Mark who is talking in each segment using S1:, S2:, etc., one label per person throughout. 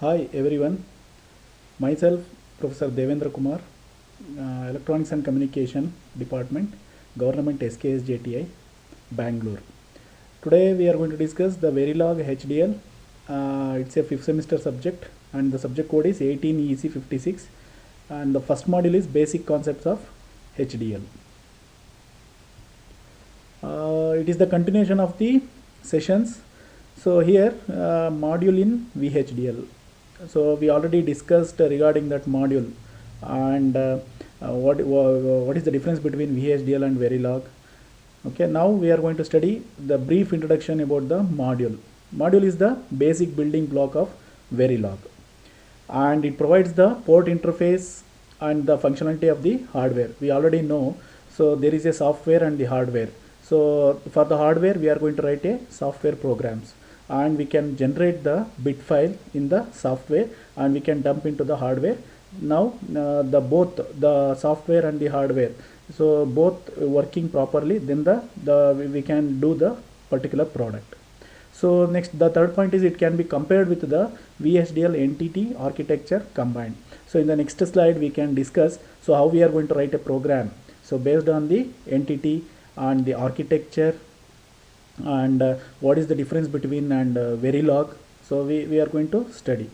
S1: Hi everyone, myself Professor Devendra Kumar, Electronics and Communication Department, Government SKS JTI, Bangalore. Today we are going to discuss the Verilog HDL. It's a 5th semester subject and the subject code is 18 EC 56 and the first module is Basic Concepts of HDL. It is the continuation of the sessions. So here module in VHDL. So we already discussed regarding that module and what is the difference between VHDL and Verilog. Okay, now we are going to study the brief introduction about the module. Module is the basic building block of Verilog and it provides the port interface and the functionality of the hardware. We already know, so there is a software and the hardware. So for the hardware we are going to write a software programs and we can generate the bit file in the software and we can dump into the hardware. Now the both the software and the hardware, so both working properly, then we can do the particular product. So next, the third point is it can be compared with the VHDL entity architecture combined. So in the next slide we can discuss so how we are going to write a program. So based on the entity and the architecture and what is the difference between and Verilog. So we are going to study.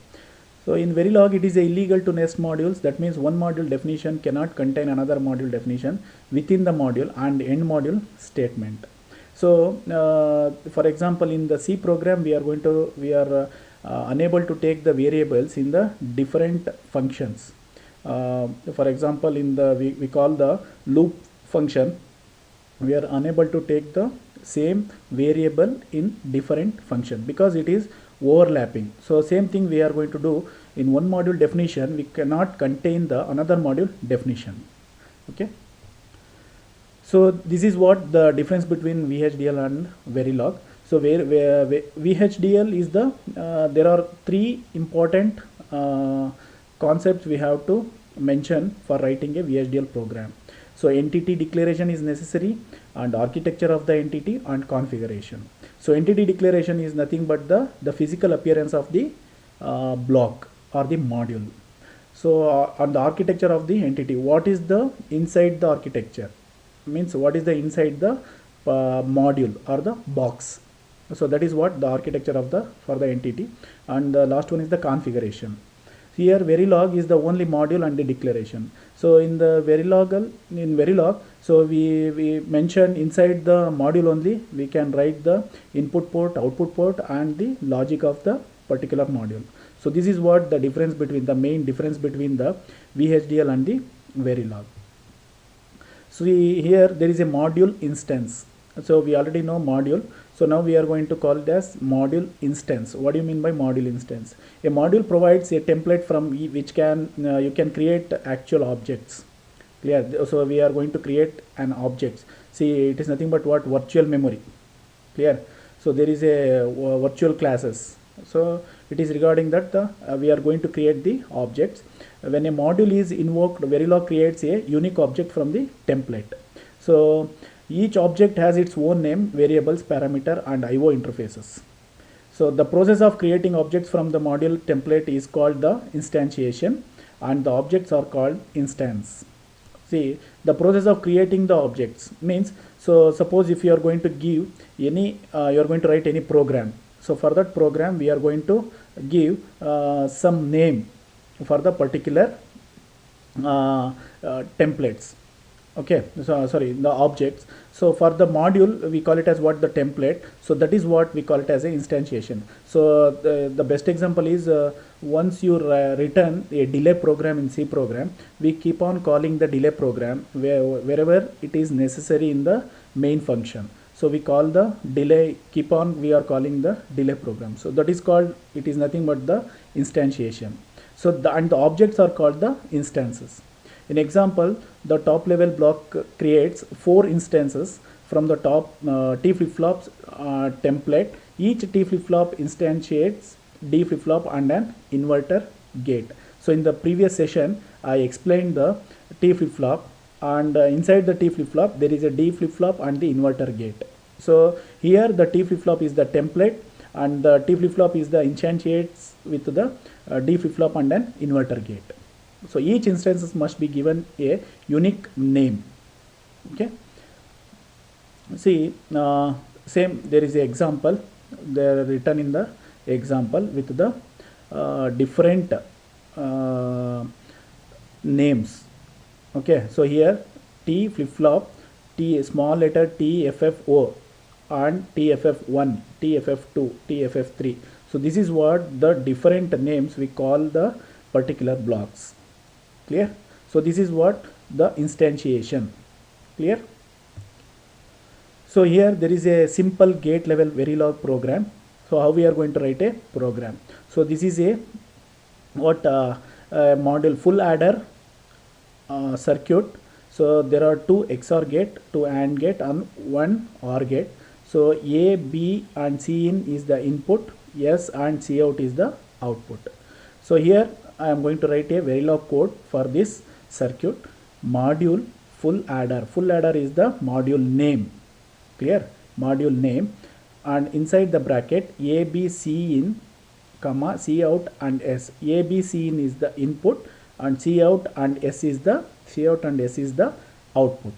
S1: So in Verilog it is illegal to nest modules. That means one module definition cannot contain another module definition within the module and end module statement. So for example in the C program we are unable to take the variables in the different functions. For example in the we call the loop function, we are unable to take the same variable in different function because it is overlapping. So same thing we are going to do in one module definition, we cannot contain the another module definition. Okay, so this is what the difference between VHDL and Verilog. So where VHDL is the there are three important concepts we have to mention for writing a VHDL program. So entity declaration is necessary and architecture of the entity and configuration. So entity declaration is nothing but the physical appearance of the block or the module. So on the architecture of the entity, what is the inside the architecture, means what is the inside the module or the box. So that is what the architecture of the for the entity, and the last one is the configuration. Here Verilog is the only module and the declaration. So in the Verilog, so we mentioned inside the module only we can write the input port, output port and the logic of the particular module. So this is what the difference between the main difference between the VHDL and the Verilog. So here there is a module instance. So we already know module. So now we are going to call it as module instance. What do you mean by module instance? A module provides a template from which can you can create actual objects. Clear? So we are going to create an object. See, it is nothing but what virtual memory. Clear? So there is a virtual classes. So it is regarding that we are going to create the objects. When a module is invoked, Verilog creates a unique object from the template. So each object has its own name, variables, parameter and IO interfaces. So the process of creating objects from the module template is called the instantiation and the objects are called instance. See, the process of creating the objects means, so suppose if you are going to give any, you are going to write any program. So for that program we are going to give some name for the particular templates. Okay, so sorry, the objects. So for the module we call it as what, the template. So that is what we call it as a instantiation. So the best example is once you return a delay program in C program, we keep on calling the delay program wherever it is necessary in the main function. So we call the delay, keep on we are calling the delay program. So that is called, it is nothing but the instantiation. So and the objects are called the instances. In example, the top level block creates 4 instances from the top T flip-flops template. Each T flip-flop instantiates D flip-flop and an inverter gate. So in the previous session, I explained the T flip-flop, and inside the T flip-flop there is a D flip-flop and the inverter gate. So here the T flip-flop is the template and the T flip-flop is the instantiates with the D flip-flop and an inverter gate. So each instance must be given a unique name. Okay. See, same, there is a example, they are written in the example with the different names. Okay, so here T flip-flop, T small letter T FFO and TFF1, TFF2, TFF3. So this is what the different names we call the particular blocks. Clear? So this is what the instantiation. Clear? So here there is a simple gate level Verilog program. So how we are going to write a program? So this is a module full adder circuit. So there are two XOR gate, two AND gate and one OR gate. So A, B and C in is the input, S and C out is the output. So here I am going to write a Verilog code for this circuit. Module full adder. Full adder is the module name. Clear? Module name, and inside the bracket A, B, C in, comma, C out and S. A, B, C in is the input and C out and S is the output.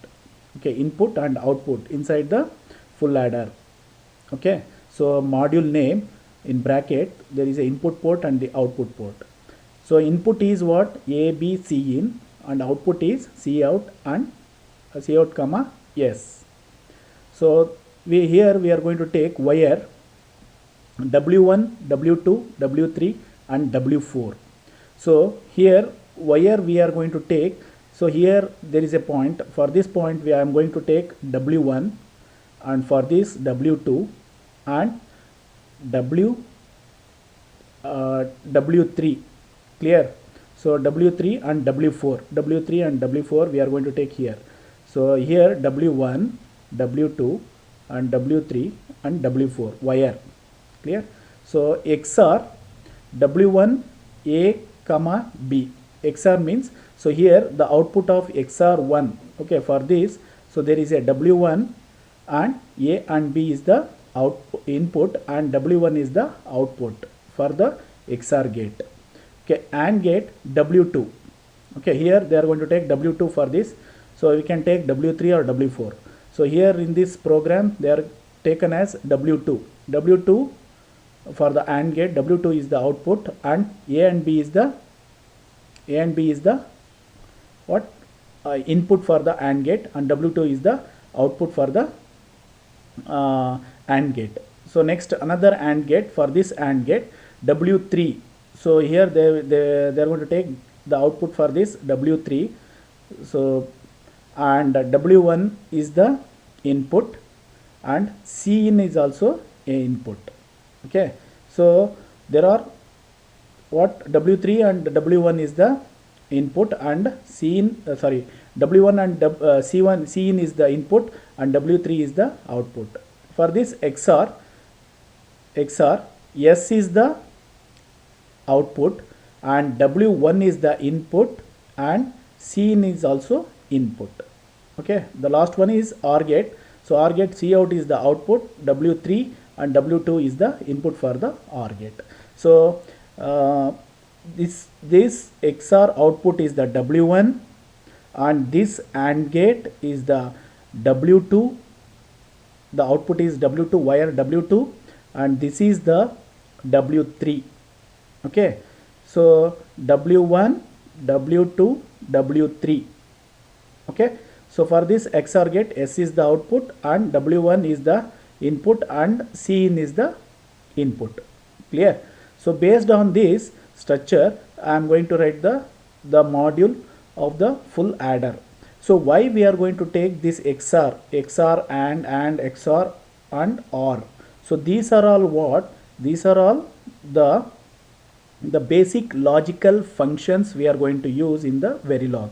S1: Okay, input and output inside the full adder. Okay, so module name in bracket there is a input port and the output port. So input is what? A, B, C in, and output is C out and C out comma S. So we are going to take wire W1, W2, W3 and W4. So here wire we are going to take, so here there is a point, for this point I am going to take W1, and for this W2 and W3. Clear? So W3 and W4 we are going to take here. So here W1, W2 and W3 and W4 wire. Clear? So XOR W1 A comma B. XOR means, so here the output of XOR 1. Okay, for this, so there is a W1 and A and B is the input and W1 is the output for the XOR gate. Okay, AND gate W2. Okay, here they are going to take W2 for this, so we can take W3 or W4. So here in this program they are taken as W2. W2 for the AND gate, W2 is the output and A and B is the what? Input for the AND gate, and W2 is the output for the AND gate. So next another AND gate, for this AND gate W3. So here they are going to take the output for this W3. So and W1 is the input and C in is also a input. Okay, so there are what? W3 and W1 is the input and C in W1 and C1 C in is the input and W3 is the output. For this XOR S is the output and W1 is the input and C in is also input. Okay, the last one is OR gate. So OR gate, C out is the output, W3 and W2 is the input for the OR gate. So this XOR output is the W1 and this AND gate is the W2. The output is W2, wire W2, and this is the W3. Okay, so W1, W2, W3. Okay, so for this XOR gate, S is the output and W1 is the input and C in is the input. Clear? So based on this structure, I am going to write the module of the full adder. So why we are going to take this XOR and XOR and OR. So these are all what? These are all the basic logical functions we are going to use in the Verilog.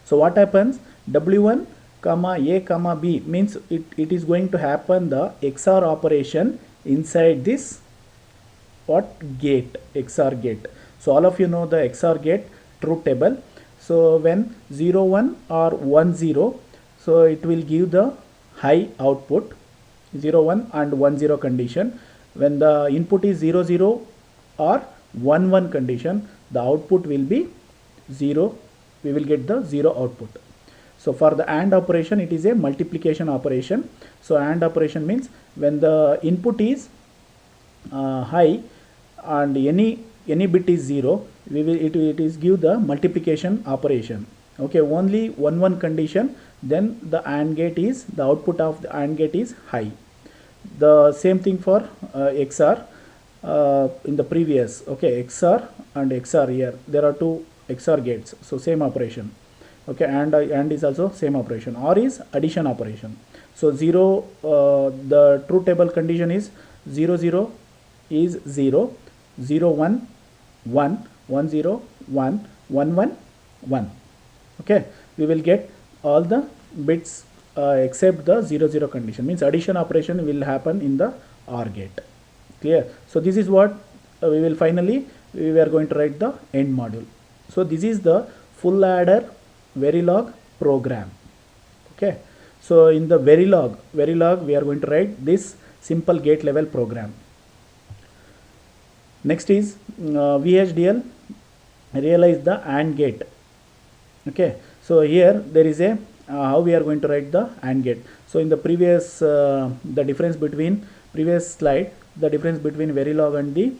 S1: So what happens? W1 comma A comma B means it is going to happen the XOR operation inside this what? Gate, XOR gate. So all of you know the XOR gate truth table. So when 0 1 or 1 0, so it will give the high output, 0 1 and 1 0 condition, when the input is 0 0 or 1 1 condition, the output will be 0. We will get the 0 output. So for the AND operation, it is a multiplication operation. So AND operation means when the input is high and any bit is 0, it is give the multiplication operation. Okay, only 1 1 condition, then the AND gate is, the output of the AND gate is high. The same thing for XOR in the previous. Okay, XOR and XOR, here there are two XOR gates, so same operation. Okay, and is also same operation. OR is addition operation. So 0, the truth table condition is 0 0 is 0, 0 1 1, 1 0 1, 1 1 1. Okay, we will get all the bits except the 0 0 condition, means addition operation will happen in the OR gate. Clear? So this is what we will finally, we are going to write the end module. So this is the full adder Verilog program. Okay, so in the Verilog we are going to write this simple gate level program. Next is VHDL realize the AND gate. Okay, so here there is a how we are going to write the AND gate. So in the previous the difference between previous slide, the difference between Verilog and the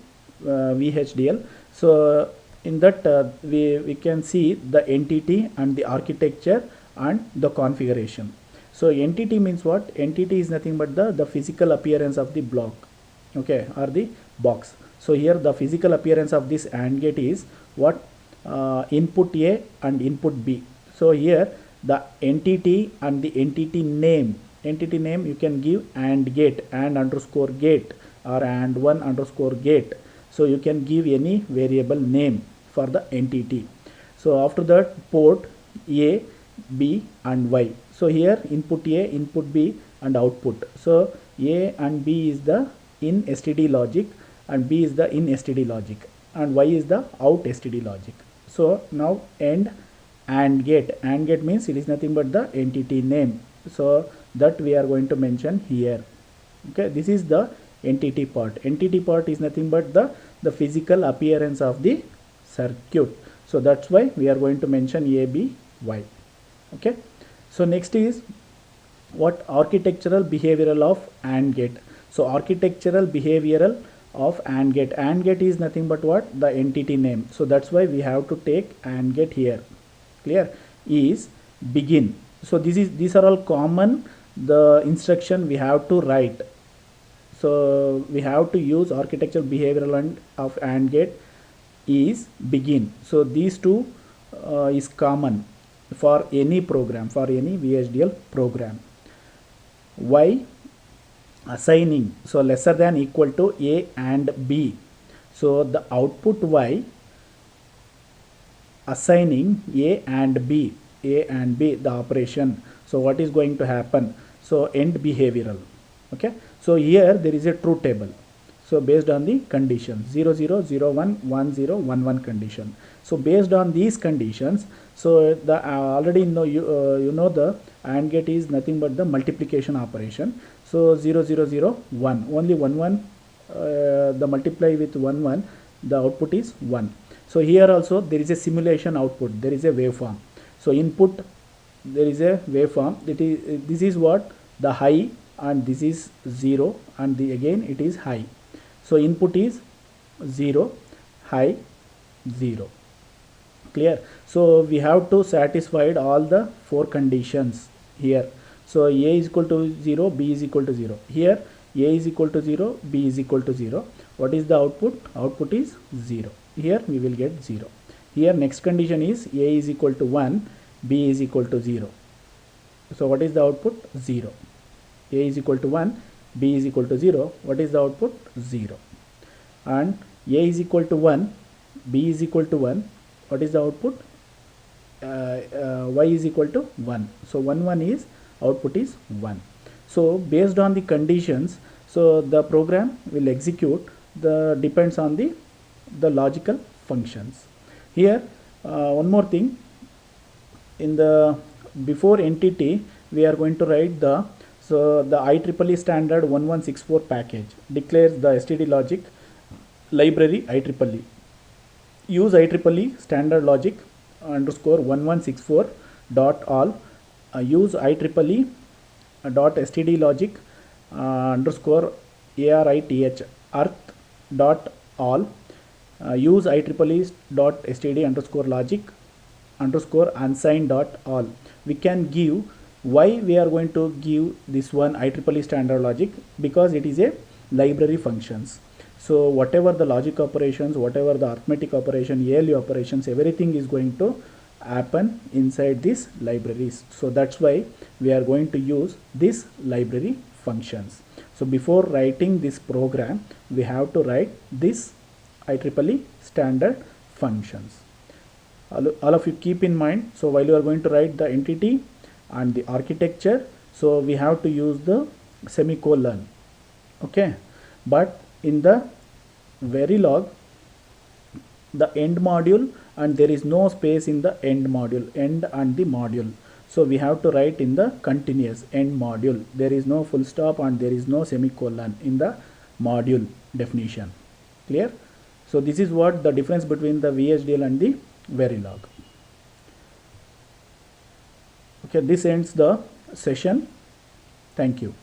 S1: VHDL. So in that we can see the entity and the architecture and the configuration. So entity means what? Entity is nothing but the physical appearance of the block, okay, or the box. So here the physical appearance of this AND gate is what? Input A and input B. So here the entity and the entity name you can give AND gate, AND underscore gate, or AND 1 underscore gate. So you can give any variable name for the entity. So after that, port A, B and Y. So here input A, input B and output. So A and B is the in STD logic and B is the in STD logic and Y is the out STD logic. So now end AND gate. AND gate means it is nothing but the entity name. So that we are going to mention here. Okay, this is the entity part. Entity part is nothing but the physical appearance of the circuit. So that's why we are going to mention A, B, Y. Okay, so next is what? Architectural behavioral of AND gate. So architectural behavioral of AND gate. AND gate is nothing but what? The entity name. So that's why we have to take AND gate here. Clear? Is begin. So these are all common, the instruction we have to write. So we have to use architectural behavioral and of AND gate is begin. So these two is common for any program, for any VHDL program. Y assigning, so lesser than equal to A and B. So the output Y assigning A and B, the operation. So what is going to happen? So end behavioral. Okay, so here there is a truth table. So based on the condition 0 0 0 1 1 0 1 1 condition. So based on these conditions, so the already know you know the AND gate is nothing but the multiplication operation. So 0 0 0 1, only 1 1 the multiply with 1 1, the output is 1. So here also there is a simulation output, there is a waveform. So input, there is a waveform, this is what? The high, and this is 0, and again it is high. So input is 0, high, 0. Clear? So we have to satisfy all the 4 conditions here. So A is equal to 0, B is equal to 0. Here A is equal to 0, B is equal to 0. What is the output? Output is 0. Here we will get 0. Here next condition is A is equal to 1, B is equal to 0. So what is the output? 0. A is equal to 1, B is equal to 0. What is the output? 0. And A is equal to 1, B is equal to 1. What is the output? Y is equal to 1. So 1 1 is, output is 1. So based on the conditions, so the program will execute, the depends on the logical functions. Here one more thing, in the before entity we are going to write the So the IEEE standard 1164 package declares the STD logic library IEEE. Use IEEE standard logic underscore 1164 dot all. Use IEEE dot std logic underscore arith earth dot all. Use IEEE dot std underscore logic underscore unsigned dot all. We can give, why we are going to give this one IEEE standard logic, because it is a library functions. So whatever the logic operations, whatever the arithmetic operation, ALU operations, everything is going to happen inside these libraries. So that's why we are going to use this library functions. So before writing this program, we have to write this IEEE standard functions. All of you keep in mind. So while you are going to write the entity and the architecture, so we have to use the semicolon. Okay, but in the Verilog, the end module, and there is no space in the end module, end and the module. So we have to write in the continuous end module. There is no full stop and there is no semicolon in the module definition. Clear? So this is what the difference between the VHDL and the Verilog. Okay, this ends the session. Thank you.